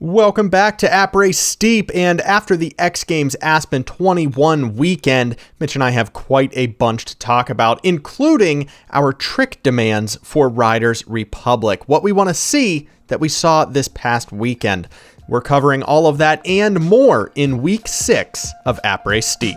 Welcome back to Après STEEP, and after the X Games Aspen 21 weekend, Mitch and I have quite a bunch to talk about, including our trick demands for Riders Republic, what we want to see that we saw this past weekend. We're covering all of that and more in Week 6 of Après STEEP.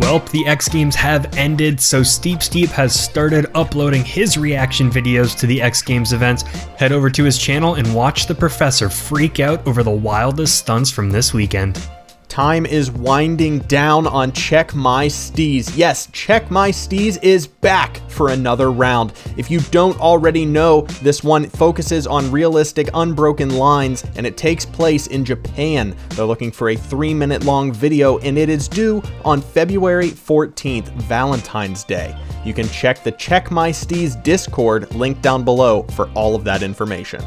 Well, the X Games have ended, so Steep has started uploading his reaction videos to the X Games events. Head over to his channel and watch the professor freak out over the wildest stunts from this weekend. Time is winding down on Check My Steez. Yes, Check My Steez is back for another round. If you don't already know, this one focuses on realistic, unbroken lines, and it takes place in Japan. They're looking for a 3-minute long video, and it is due on February 14th, Valentine's Day. You can check the Check My Steez Discord link down below for all of that information.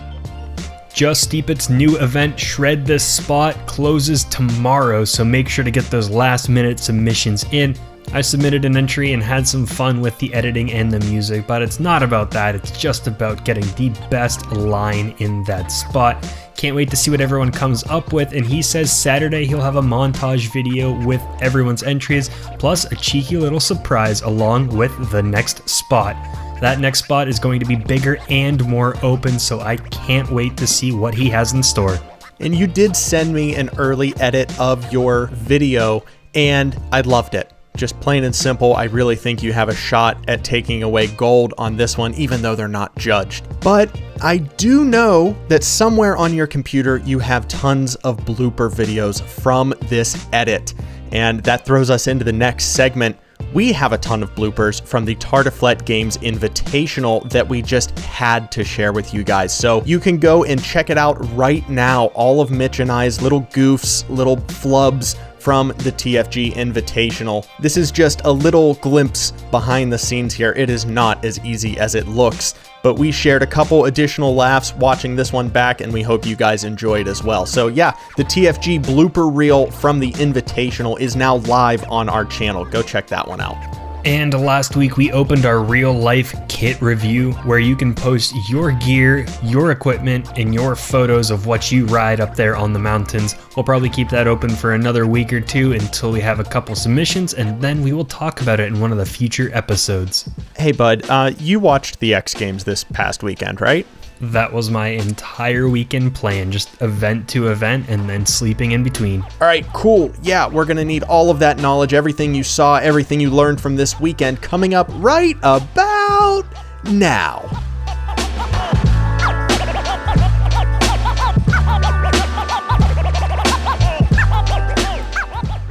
Just Steep's new event, Shred This Spot, closes tomorrow, so make sure to get those last-minute submissions in. I submitted an entry and had some fun with the editing and the music, but it's not about that, it's just about getting the best line in that spot. Can't wait to see what everyone comes up with, and he says Saturday he'll have a montage video with everyone's entries, plus a cheeky little surprise along with the next spot. That next spot is going to be bigger and more open, so I can't wait to see what he has in store. And you did send me an early edit of your video, and I loved it. Just plain and simple, I really think you have a shot at taking away gold on this one, even though they're not judged. But I do know that somewhere on your computer you have tons of blooper videos from this edit, and that throws us into the next segment. We have a ton of bloopers from the Tartiflette Games Invitational that we just had to share with you guys. So you can go and check it out right now. All of Mitch and I's little goofs, little flubs from the TFG Invitational. This is just a little glimpse behind the scenes here. It is not as easy as it looks, but we shared a couple additional laughs watching this one back, and we hope you guys enjoyed as well. So yeah, the TFG blooper reel from the Invitational is now live on our channel. Go check that one out. And last week we opened our real life kit review where you can post your gear, your equipment, and your photos of what you ride up there on the mountains. We'll probably keep that open for another week or two until we have a couple submissions, and then we will talk about it in one of the future episodes. Hey bud, you watched the X Games this past weekend, right? That was my entire weekend plan, just event to event and then sleeping in between. All right, cool. Yeah, we're going to need all of that knowledge, everything you saw, everything you learned from this weekend coming up right about now.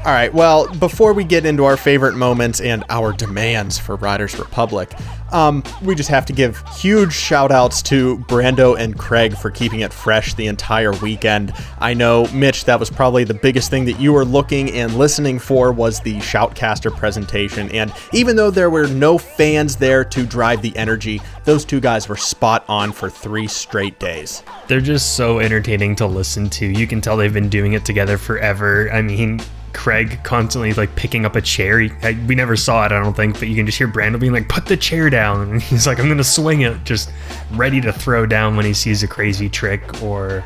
All right, well, before we get into our favorite moments and our demands for Riders Republic, we just have to give huge shout outs to Brando and Craig for keeping it fresh the entire weekend. I know, Mitch, that was probably the biggest thing that you were looking and listening for was the Shoutcaster presentation. And even though there were no fans there to drive the energy, those two guys were spot on for 3 straight days. They're just so entertaining to listen to. You can tell they've been doing it together forever. I mean, Craig constantly like picking up a chair. We never saw it, I don't think, but you can just hear Brando being like, put the chair down. And he's like, I'm going to swing it, just ready to throw down when he sees a crazy trick. Or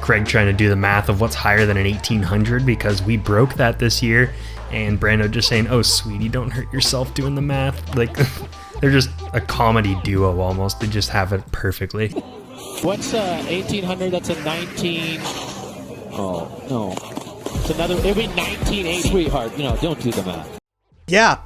Craig trying to do the math of what's higher than an 1800 because we broke that this year. And Brando just saying, oh, sweetie, don't hurt yourself doing the math. Like, they're just a comedy duo almost. They just have it perfectly. What's 1800? That's a 19. Oh, no. It's another, it'll be 1980. Sweetheart, don't do the math. Yeah,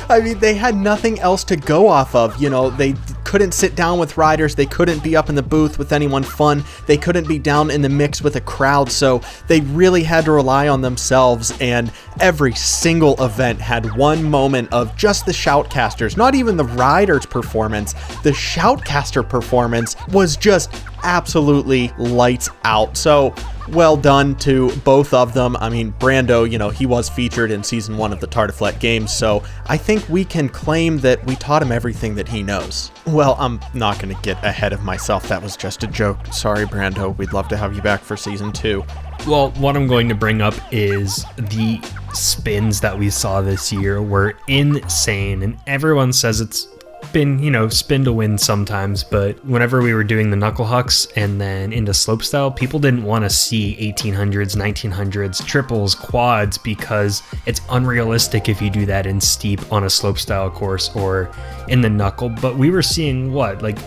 I mean, they had nothing else to go off of. They couldn't sit down with riders. They couldn't be up in the booth with anyone fun. They couldn't be down in the mix with a crowd. So they really had to rely on themselves. And every single event had one moment of just the Shoutcasters, not even the riders' performance. The Shoutcaster performance was just absolutely lights out. So well done to both of them. I mean, Brando, he was featured in season 1 of the Tartiflette games, so I think we can claim that we taught him everything that he knows. Well, I'm not going to get ahead of myself. That was just a joke. Sorry, Brando. We'd love to have you back for season 2. Well, what I'm going to bring up is the spins that we saw this year were insane, and everyone says it's been, spin to win sometimes, but whenever we were doing the knuckle hucks and then into slopestyle, people didn't want to see 1800s, 1900s, triples, quads, because it's unrealistic if you do that in steep on a slopestyle course or in the knuckle. But we were seeing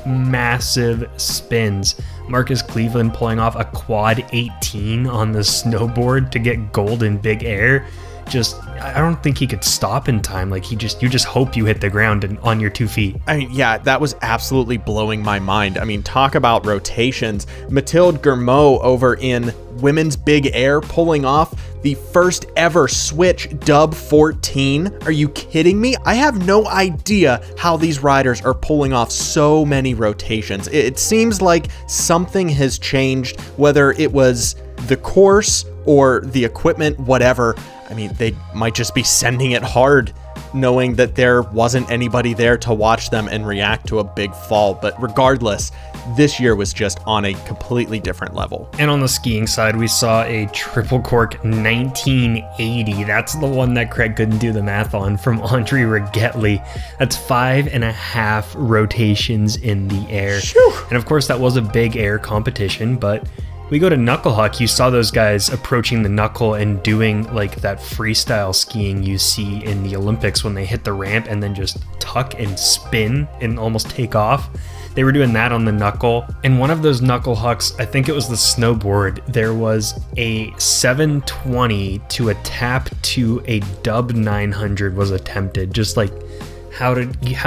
massive spins. Marcus Cleveland pulling off a quad 18 on the snowboard to get gold in big air. I don't think he could stop in time. You just hope you hit the ground and on your 2 feet. I mean, yeah, that was absolutely blowing my mind. I mean, talk about rotations. Mathilde Guermot over in women's big air pulling off the first ever switch dub 14. Are you kidding me? I have no idea how these riders are pulling off so many rotations. It seems like something has changed, whether it was the course or the equipment, whatever. I mean, they might just be sending it hard, knowing that there wasn't anybody there to watch them and react to a big fall. But regardless, this year was just on a completely different level. And on the skiing side, we saw a triple cork 1980. That's the one that Craig couldn't do the math on, from Andre Rigetli. That's 5.5 rotations in the air. Whew. And of course, that was a big air competition, but we go to knuckle huck, you saw those guys approaching the knuckle and doing that freestyle skiing you see in the Olympics when they hit the ramp and then just tuck and spin and almost take off. They were doing that on the knuckle. And one of those knuckle hucks, I think it was the snowboard, there was a 720 to a tap to a dub 900 was attempted. Just how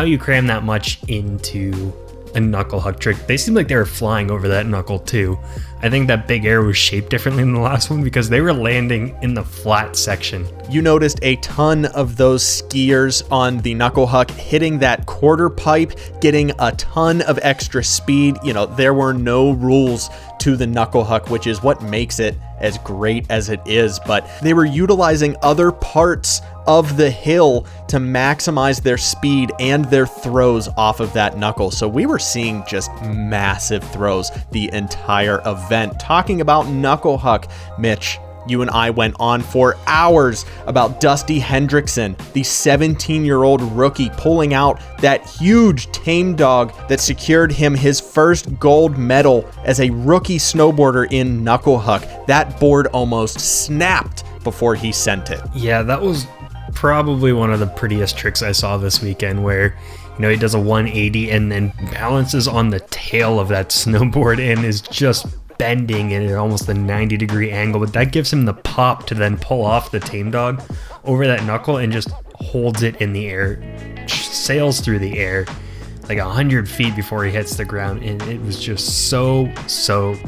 you cram that much into a knuckle huck trick. They seemed like they were flying over that knuckle too. I think that big air was shaped differently than the last one because they were landing in the flat section. You noticed a ton of those skiers on the knuckle huck hitting that quarter pipe, getting a ton of extra speed. There were no rules to the knuckle huck, which is what makes it as great as it is. But they were utilizing other parts of the hill to maximize their speed and their throws off of that knuckle. So we were seeing just massive throws the entire event. Talking about knuckle huck, Mitch, you and I went on for hours about Dusty Hendrickson, the 17-year-old rookie, pulling out that huge tame dog that secured him his first gold medal as a rookie snowboarder in knuckle huck. That board almost snapped before he sent it. Yeah, that was probably one of the prettiest tricks I saw this weekend, where he does a 180 and then balances on the tail of that snowboard and is just bending it at almost a 90-degree angle, but that gives him the pop to then pull off the tame dog over that knuckle and just holds it in the air, sails through the air 100 feet before he hits the ground, and it was just so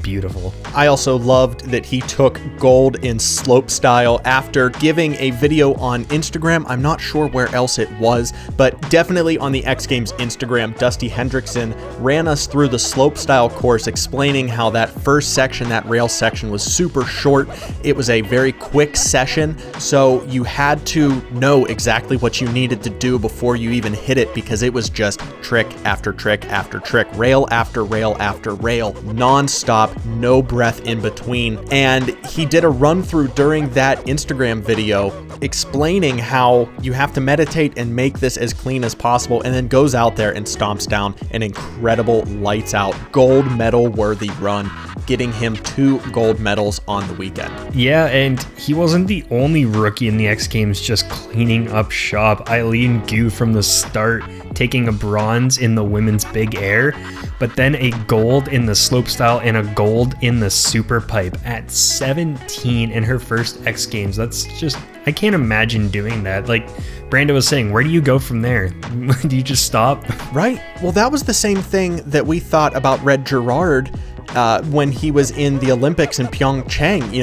beautiful. I also loved that he took gold in slopestyle after giving a video on Instagram. I'm not sure where else it was, but definitely on the X Games Instagram, Dusty Hendrickson ran us through the slopestyle course, explaining how that first section, that rail section, was super short. It was a very quick session, so you had to know exactly what you needed to do before you even hit it, because it was just trick after trick after trick, rail after rail after rail, non-stop, no breath in between. And he did a run through during that Instagram video explaining how you have to meditate and make this as clean as possible, and then goes out there and stomps down an incredible lights out gold medal worthy run, getting him 2 gold medals on the weekend. Yeah, and he wasn't the only rookie in the X Games just cleaning up shop. Eileen Gu from the start taking a bronze in the women's big air, but then a gold in the slopestyle and a gold in the super pipe at 17 in her first X Games. That's just, I can't imagine doing that. Like Brando was saying, where do you go from there? Do you just stop? Right. Well, that was the same thing that we thought about Red Gerard when he was in the Olympics in Pyeongchang.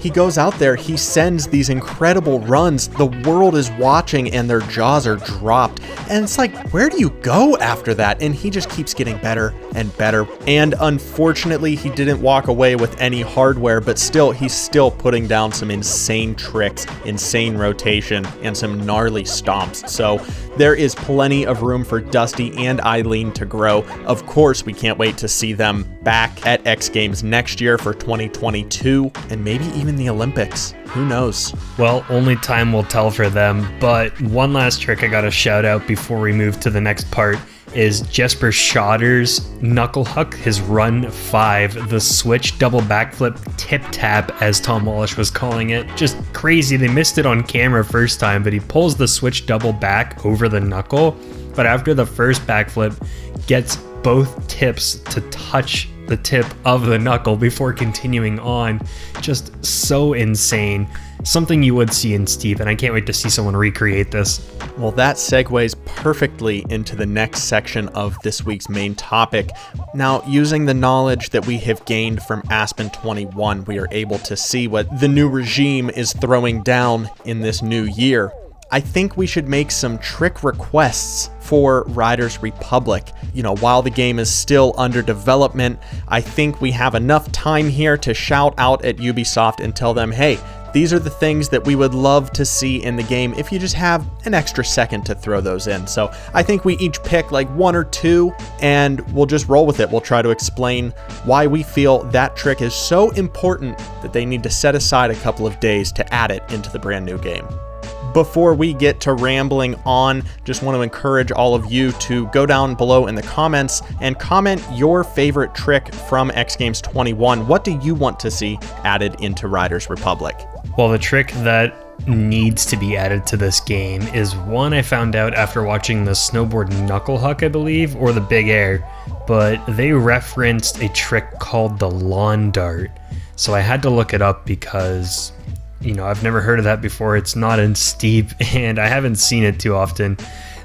he goes out there, he sends these incredible runs, the world is watching and their jaws are dropped. And it's like, where do you go after that? And he just keeps getting better and better. And unfortunately, he didn't walk away with any hardware, but still, he's still putting down some insane tricks, insane rotation, and some gnarly stomps. So there is plenty of room for Dusty and Eileen to grow. Of course, we can't wait to see them back at X Games next year for 2022, and maybe even the Olympics. Who knows? Well, only time will tell for them, but one last trick I gotta shout out before we move to the next part is Jesper Schotter's knuckle huck, his run 5, the switch double backflip tip tap, as Tom Wallish was calling it. Just crazy. They missed it on camera first time, but he pulls the switch double back over the knuckle, but after the first backflip, gets both tips to touch the tip of the knuckle before continuing on. Just so insane. Something you would see in Steep, and I can't wait to see someone recreate this. Well, that segues perfectly into the next section of this week's main topic. Now, using the knowledge that we have gained from Aspen 21, we are able to see what the new regime is throwing down in this new year. I think we should make some trick requests for Riders Republic. You know, while the game is still under development, I think we have enough time here to shout out at Ubisoft and tell them, hey, these are the things that we would love to see in the game if you just have an extra second to throw those in. So I think we each pick like 1 or 2 and we'll just roll with it. We'll try to explain why we feel that trick is so important that they need to set aside a couple of days to add it into the brand new game. Before we get to rambling on, just want to encourage all of you to go down below in the comments and comment your favorite trick from X Games 21. What do you want to see added into Riders Republic? Well, the trick that needs to be added to this game is one I found out after watching the snowboard knuckle huck, I believe, or the big air, but they referenced a trick called the lawn dart. So I had to look it up because, you know, I've never heard of that before. It's not in Steep, and I haven't seen it too often.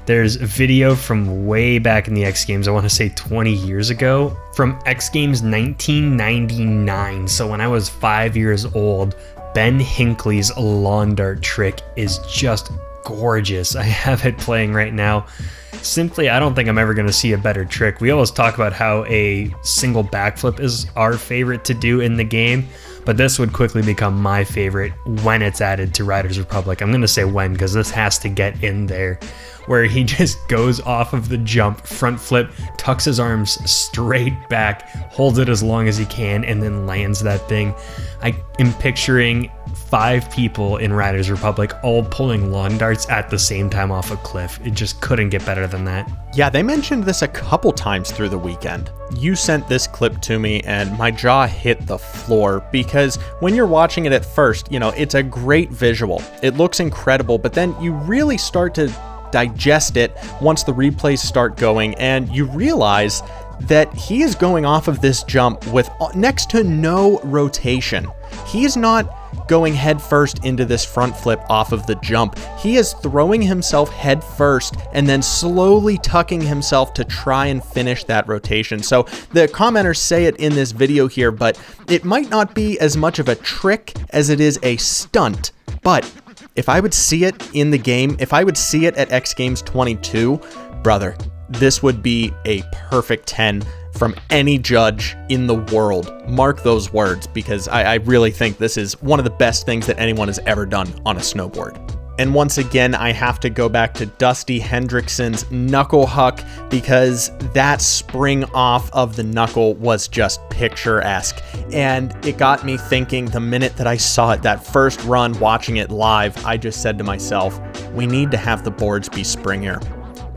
There's a video from way back in the X Games, I want to say 20 years ago, from X Games 1999. So when I was 5 years old, Ben Hinckley's lawn dart trick is just gorgeous. I have it playing right now. Simply, I don't think I'm ever going to see a better trick. We always talk about how a single backflip is our favorite to do in the game, but this would quickly become my favorite when it's added to Riders Republic. I'm going to say when, because this has to get in there, where he just goes off of the jump, front flip, tucks his arms straight back, holds it as long as he can, and then lands that thing. I am picturing 5 people in Riders Republic all pulling lawn darts at the same time off a cliff. It just couldn't get better than that. Yeah, they mentioned this a couple times through the weekend. You sent this clip to me and my jaw hit the floor because when you're watching it at first, you know, it's a great visual. It looks incredible, but then you really start to digest it once the replays start going and you realize that he is going off of this jump with next to no rotation. He is not going head first into this front flip off of the jump. He is throwing himself head first and then slowly tucking himself to try and finish that rotation. So the commenters say it in this video here, but it might not be as much of a trick as it is a stunt. But if I would see it in the game, if I would see it at X Games 22, brother, this would be a perfect 10 from any judge in the world. Mark those words, because I really think this is one of the best things that anyone has ever done on a snowboard. And once again, I have to go back to Dusty Hendrickson's knuckle huck because that spring off of the knuckle was just picturesque. And it got me thinking the minute that I saw it, that first run watching it live, I just said to myself, we need to have the boards be springier.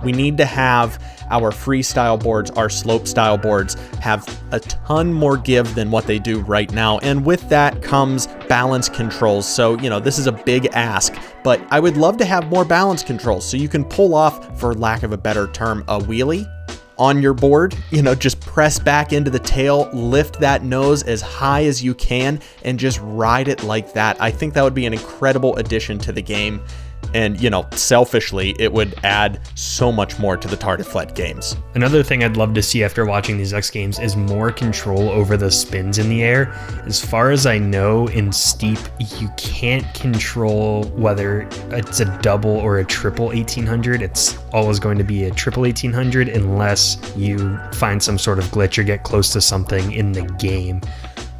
We need to have our freestyle boards, our slope style boards have a ton more give than what they do right now. And with that comes balance controls. So, you know, this is a big ask, but I would love to have more balance controls so you can pull off, for lack of a better term, a wheelie on your board. Just press back into the tail, lift that nose as high as you can, and just ride it like that. I think that would be an incredible addition to the game. And, selfishly, it would add so much more to the Tardifflet games. Another thing I'd love to see after watching these X Games is more control over the spins in the air. As far as I know, in Steep, you can't control whether it's a double or a triple 1800. It's always going to be a triple 1800 unless you find some sort of glitch or get close to something in the game.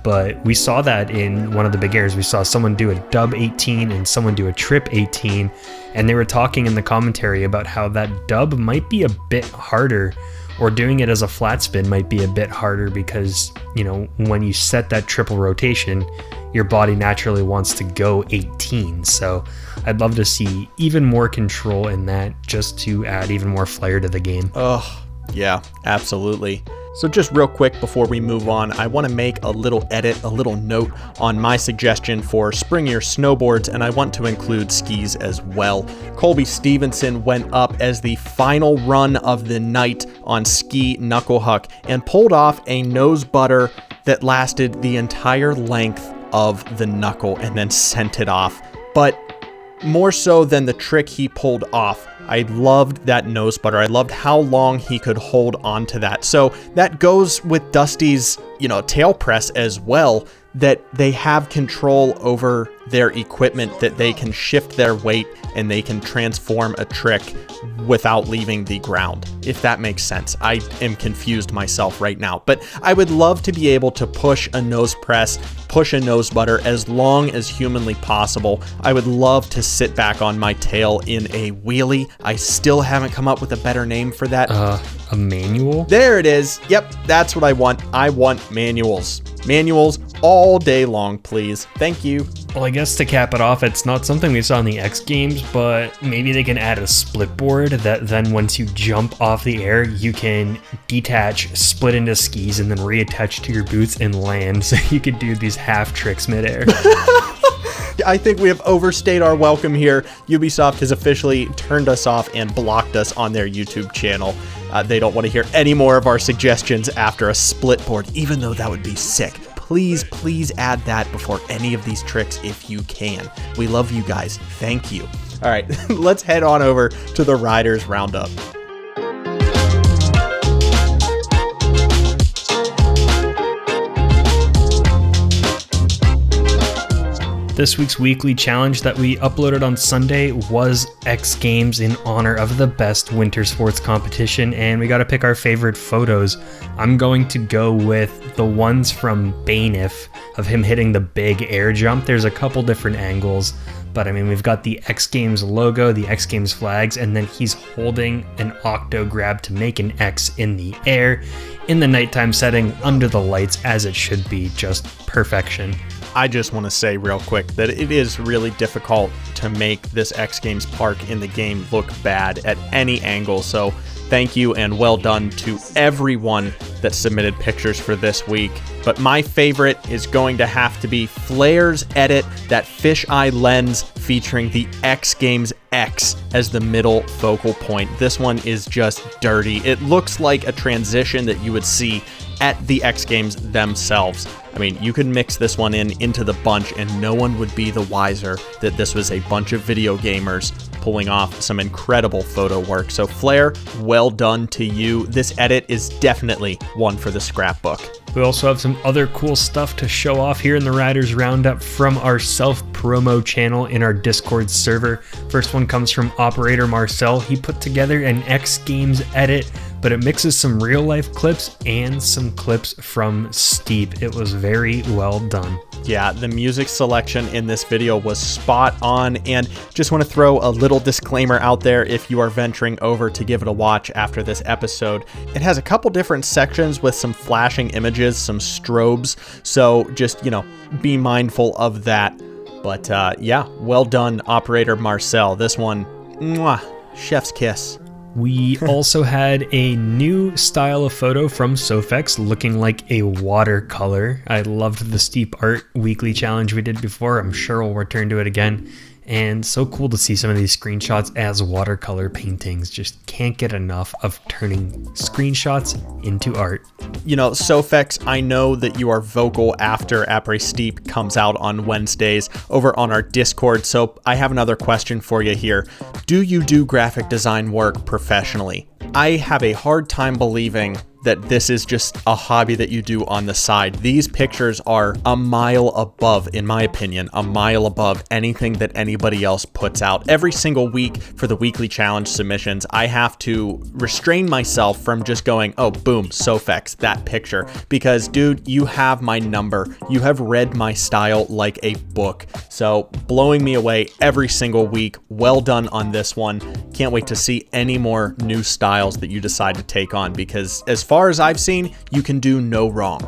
But we saw that in one of the big airs. We saw someone do a dub 18 and someone do a trip 18. And they were talking in the commentary about how that dub might be a bit harder, or doing it as a flat spin might be a bit harder because, when you set that triple rotation, your body naturally wants to go 18. So I'd love to see even more control in that, just to add even more flair to the game. Oh, yeah, absolutely. So just real quick before we move on, I want to make a little edit, a little note on my suggestion for springier snowboards, and I want to include skis as well. Colby Stevenson went up as the final run of the night on ski knuckle huck and pulled off a nose butter that lasted the entire length of the knuckle and then sent it off. But more so than the trick he pulled off, I loved that nose butter. I loved how long he could hold on to that. So that goes with Dusty's, tail press as well, that they have control over their equipment, that they can shift their weight and they can transform a trick without leaving the ground, if that makes sense. I am confused myself right now, but I would love to be able to push a nose press, push a nose butter as long as humanly possible. I would love to sit back on my tail in a wheelie. I still haven't come up with a better name for that. A manual? There it is. Yep, that's what I want. I want manuals. Manuals all day long, please. Thank you. Well, I guess to cap it off, it's not something we saw in the X Games, but maybe they can add a split board that then once you jump off the air, you can detach, split into skis, and then reattach to your boots and land, so you could do these half tricks midair. I think we have overstayed our welcome here. Ubisoft has officially turned us off and blocked us on their YouTube channel. They don't want to hear any more of our suggestions after a split board, even though that would be sick. Please add that before any of these tricks if you can. We love you guys. Thank you. All right, let's head on over to the Riders Roundup. This week's weekly challenge that we uploaded on Sunday was X Games in honor of the best winter sports competition, and we got to pick our favorite photos. I'm going to go with the ones from Bainiff of him hitting the big air jump. There's a couple different angles, but I mean, we've got the X Games logo, the X Games flags, and then he's holding an octo grab to make an X in the air in the nighttime setting under the lights, as it should be. Just perfection. I just want to say real quick that it is really difficult to make this X Games park in the game look bad at any angle. So thank you and well done to everyone that submitted pictures for this week. But my favorite is going to have to be Flair's edit, that fisheye lens featuring the X Games X as the middle focal point. This one is just dirty. It looks like a transition that you would see at the X Games themselves. I mean, you could mix this one into the bunch and no one would be the wiser that this was a bunch of video gamers pulling off some incredible photo work. So Flair, well done to you. This edit is definitely one for the scrapbook. We also have some other cool stuff to show off here in the Riders Roundup from our self-promo channel in our Discord server. First one comes from Operator Marcel. He put together an X Games edit, but it mixes some real-life clips and some clips from Steep. It was very well done. Yeah, the music selection in this video was spot on, and just want to throw a little disclaimer out there if you are venturing over to give it a watch after this episode. It has a couple different sections with some flashing images, some strobes, so just, be mindful of that. But yeah, well done, Operator Marcel. This one, mwah, chef's kiss. We also had a new style of photo from Sofx looking like a watercolor. I loved the Steep Art weekly challenge we did before. I'm sure we'll return to it again. And so cool to see some of these screenshots as watercolor paintings. Just can't get enough of turning screenshots into art. You know, Sofex, I know that you are vocal after Après STEEP comes out on Wednesdays over on our Discord, so I have another question for you here. Do you do graphic design work professionally? I have a hard time believing that this is just a hobby that you do on the side. These pictures are a mile above, in my opinion, a mile above anything that anybody else puts out. Every single week for the weekly challenge submissions, I have to restrain myself from just going, oh, boom, Sofex, that picture. Because, dude, you have my number. You have read my style like a book. So, blowing me away every single week. Well done on this one. Can't wait to see any more new styles that you decide to take on, because as far as I've seen, you can do no wrong.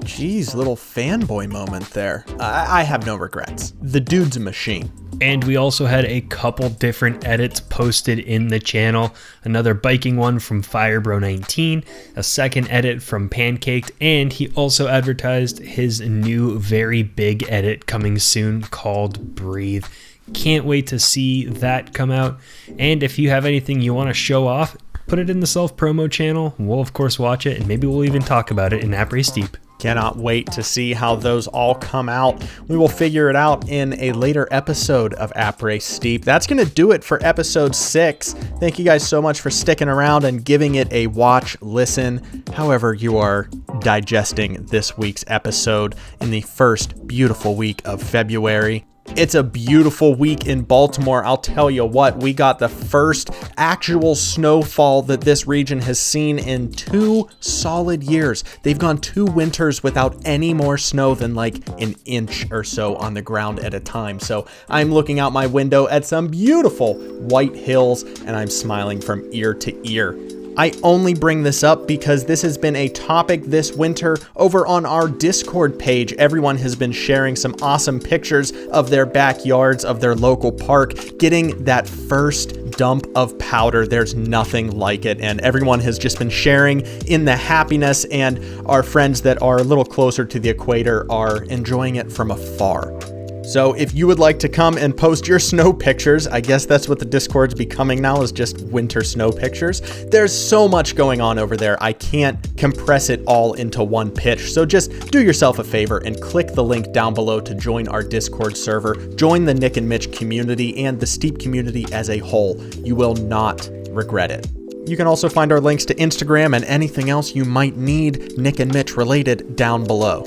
Jeez, little fanboy moment there. I have no regrets. The dude's a machine. And we also had a couple different edits posted in the channel. Another biking one from Firebro19, a second edit from Pancaked, and he also advertised his new very big edit coming soon called Breathe. Can't wait to see that come out. And if you have anything you want to show off, put it in the self-promo channel. We'll of course watch it, and maybe we'll even talk about it in Après STEEP. Cannot wait to see how those all come out. We will figure it out in a later episode of Après STEEP. That's going to do it for episode 6. Thank you guys so much for sticking around and giving it a watch, listen, however you are digesting this week's episode in the first beautiful week of February. It's a beautiful week in Baltimore. I'll tell you what, we got the first actual snowfall that this region has seen in 2 solid years. They've gone 2 winters without any more snow than like an inch or so on the ground at a time. So I'm looking out my window at some beautiful white hills and I'm smiling from ear to ear. I only bring this up because this has been a topic this winter over on our Discord page. Everyone has been sharing some awesome pictures of their backyards, of their local park, getting that first dump of powder. There's nothing like it. And everyone has just been sharing in the happiness, and our friends that are a little closer to the equator are enjoying it from afar. So if you would like to come and post your snow pictures, I guess that's what the Discord's becoming now, is just winter snow pictures. There's so much going on over there. I can't compress it all into one pitch. So just do yourself a favor and click the link down below to join our Discord server, join the Nick and Mitch community and the STEEP community as a whole. You will not regret it. You can also find our links to Instagram and anything else you might need Nick and Mitch related down below.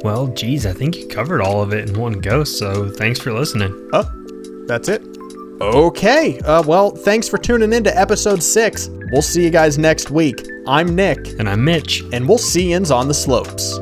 Well, geez, I think you covered all of it in one go, so thanks for listening. Oh, that's it? Okay, well, thanks for tuning in to episode 6. We'll see you guys next week. I'm Nick. And I'm Mitch. And we'll see yins on the slopes.